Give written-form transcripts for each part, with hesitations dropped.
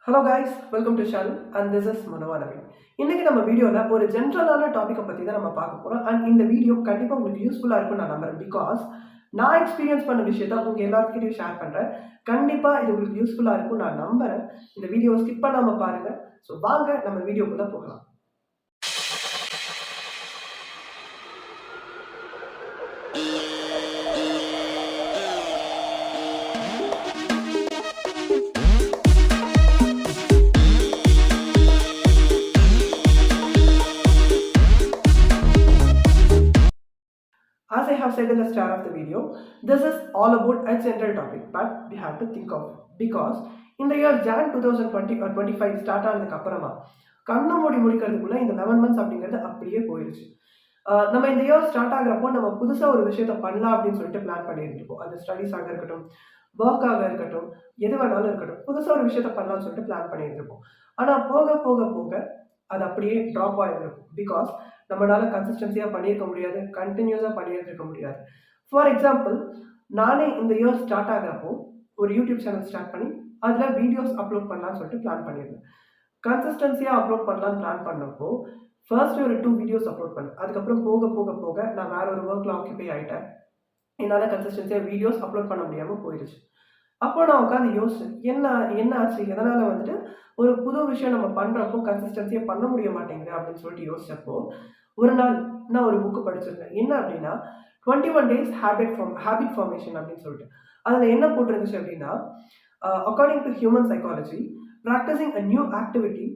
Hello guys, welcome to channel and this is Manovanavi. இன்னைக்கு நம்ம வீடியோவில் ஒரு ஜென்ரலான டாப்பிக்கை பற்றி தான் நம்ம பார்க்க போகிறோம். அண்ட் இந்த வீடியோ கண்டிப்பாக உங்களுக்கு யூஸ்ஃபுல்லாக இருக்கும்னு நான் நம்புறேன். பிகாஸ் நான் எக்ஸ்பீரியன்ஸ் பண்ண விஷயத்த உங்கள் எல்லாத்துக்கிட்டையும் ஷேர் பண்ணுறேன். கண்டிப்பாக இது உங்களுக்கு யூஸ்ஃபுல்லாக இருக்கும்னு நான் நம்புறேன். இந்த வீடியோவை ஸ்கிப் பண்ணாமல் பாருங்கள். ஸோ வாங்க நம்ம வீடியோக்குள்ளே போகலாம். As I have said in the start of the video, this is all about a general topic, but we have to think of it. Because in the year Jan 2020 or 25 start ஆனதுக்கு அப்புறமா கண்ணை முடிக்கிறதுக்குள்ள இந்த 11 months அப்படிங்கிறது அப்படியே போயிடுச்சு. நம்ம இந்த இயர் ஸ்டார்ட் ஆகிறப்போ நம்ம புதுசாக ஒரு விஷயத்த பண்ணலாம் அப்படின்னு சொல்லிட்டு பிளான் பண்ணியிருந்துருப்போம். அது ஸ்டடீஸாக இருக்கட்டும், ஒர்க்காக இருக்கட்டும், எது வேணாலும் இருக்கட்டும், புதுசாக ஒரு விஷயத்த பண்ணலாம்னு சொல்லிட்டு பிளான் பண்ணியிருந்துருப்போம். ஆனால் போக போக போக அது அப்படியே ட்ராப் ஆகிருக்கும். பிகாஸ் நம்மளால கன்சிஸ்டன்சியாக பண்ணியிருக்க முடியாது, கண்டினியூஸாக பண்ணியிருக்க முடியாது. ஃபார் எக்ஸாம்பிள், நானே இந்த இயர் ஸ்டார்ட் ஆகிறப்போ ஒரு யூடியூப் சேனல் ஸ்டார்ட் பண்ணி அதில் வீடியோஸ் அப்லோட் பண்ணலான்னு சொல்லிட்டு பிளான் பண்ணியிருந்தேன். கன்சிஸ்டன்சியாக அப்லோட் பண்ணலான்னு பிளான் பண்ணப்போ ஃபர்ஸ்ட் ஒரு 2 வீடியோஸ் அப்லோட் பண்ணேன். அதுக்கப்புறம் போக போக போக நான் வேற ஒரு ஒர்க்கில் ஆக்கியபை ஆகிட்டேன். என்னால் கன்சிஸ்டன்சியாக வீடியோஸ் அப்லோட் பண்ண முடியாமல் போயிடுச்சு. அப்போ நான் உட்காந்து யோசிச்சேன், என்ன ஆச்சு, எதனால் வந்துட்டு ஒரு புது விஷயம் நம்ம பண்ணுறப்போ கன்சிஸ்டன்சியாக பண்ண முடிய மாட்டேங்குது அப்படின்னு சொல்லிட்டு யோசிச்சப்போ ஒரு நாள் நான் ஒரு புக்கு படிச்சிருந்தேன். என்ன அப்படின்னா 21 days ஹேபிட் ஃபார்மேஷன் அப்படின்னு சொல்லிட்டு. அதில் என்ன போட்டிருந்துச்சு அப்படின்னா, according to human psychology, practising a new activity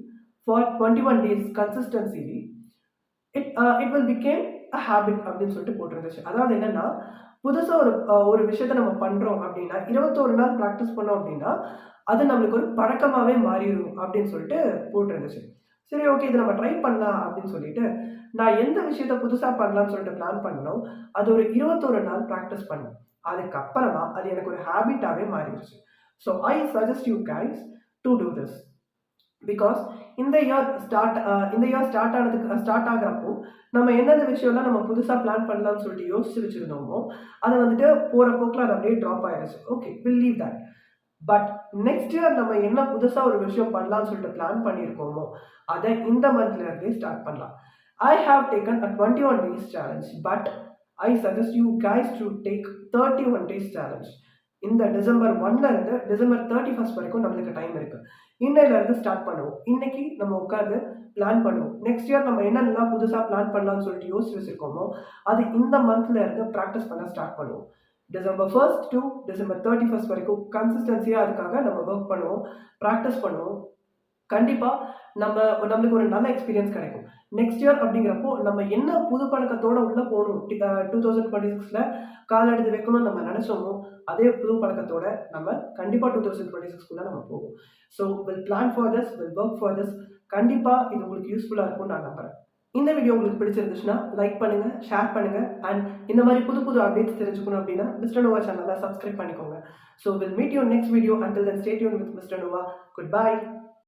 for 21 days consistently it will become a habit அப்படின்னு சொல்லிட்டு போட்டிருந்துச்சு. அதாவது என்னன்னா, புதுசாக ஒரு விஷயத்த நம்ம பண்ணுறோம் அப்படின்னா 21 நாள் ப்ராக்டிஸ் பண்ணோம் அப்படின்னா அது நம்மளுக்கு ஒரு பழக்கமாகவே மாறிடும் அப்படின்னு சொல்லிட்டு போட்டிருந்துச்சு. சரி, ஓகே, இதை நம்ம ட்ரை பண்ணலாம் அப்படின்னு சொல்லிட்டு நான் எந்த விஷயத்த புதுசாக பண்ணலாம்னு சொல்லிட்டு பிளான் பண்ணணும். அது ஒரு 21 நாள் ப்ராக்டிஸ் பண்ணேன். அதுக்கப்புறமா அது எனக்கு ஒரு ஹேபிட்டாகவே மாறிடுச்சு. So I suggest you guys to do this. Because இந்த இயர் ஸ்டார்ட் ஆகிறப்போ நம்ம எந்தெந்த விஷயம்லாம் நம்ம புதுசாக பிளான் பண்ணலாம்னு சொல்லிட்டு யோசிச்சு வச்சுருந்தோமோ அதை வந்துட்டு போகிற போக்கில் அது அப்படியே ட்ராப் ஆயிடுச்சு. Okay, will leave that. But next year நம்ம என்ன புதுசாக ஒரு விஷயம் பண்ணலாம்னு சொல்லிட்டு பிளான் பண்ணியிருக்கோமோ அதை இந்த மந்த்லேருந்தே ஸ்டார்ட் பண்ணலாம். I have taken a 21 days challenge, but I suggest you guys to take 31 days challenge. இந்த டிசம்பர் 1ல இருந்து டிசம்பர் 31 வரைக்கும் நம்மளுக்கு டைம் இருக்கு. இன்னையிலேருந்து ஸ்டார்ட் பண்ணுவோம். இன்னைக்கு நம்ம உட்காந்து பிளான் பண்ணுவோம். நெக்ஸ்ட் இயர் நம்ம என்னென்னலாம் புதுசாக பிளான் பண்ணலாம்னு சொல்லிட்டு யோசிச்சு வச்சிருக்கோமோ அது இந்த மந்த்ல இருந்து ப்ராக்டிஸ் பண்ண ஸ்டார்ட் பண்ணுவோம். டிசம்பர் 1st to டிசம்பர் 31 வரைக்கும் கன்சிஸ்டன்சியாக அதுக்காக நம்ம ஒர்க் பண்ணுவோம், ப்ராக்டிஸ் பண்ணுவோம். கண்டிப்பாக நம்மளுக்கு ஒரு நல்ல எக்ஸ்பீரியன்ஸ் கிடைக்கும். நெக்ஸ்ட் இயர் அப்படிங்கிறப்போ நம்ம என்ன புது பழக்கத்தோடு உள்ளே போகணும், 2026ல் கால் எடுத்து வைக்கணும்னு நம்ம நினச்சோமோ அதே புது பழக்கத்தோட நம்ம கண்டிப்பாக 2026க்குள்ளே நம்ம போவோம். So will plan for this, will work for this. கண்டிப்பாக இது உங்களுக்கு யூஸ்ஃபுல்லாக இருக்கும்னு நான் நம்புகிறேன். இந்த வீடியோ உங்களுக்கு பிடிச்சிருந்துச்சுன்னா லைக் பண்ணுங்கள், ஷேர் பண்ணுங்கள். அண்ட் இந்த மாதிரி புது அப்டேட்ஸ் தெரிஞ்சுக்கணும் அப்படின்னா மிஸ்டர் நோவா சேனலை சப்ஸ்கிரைப் பண்ணிக்கோங்க. So will meet you next video. Until then stay tuned with mister Nova. Good by.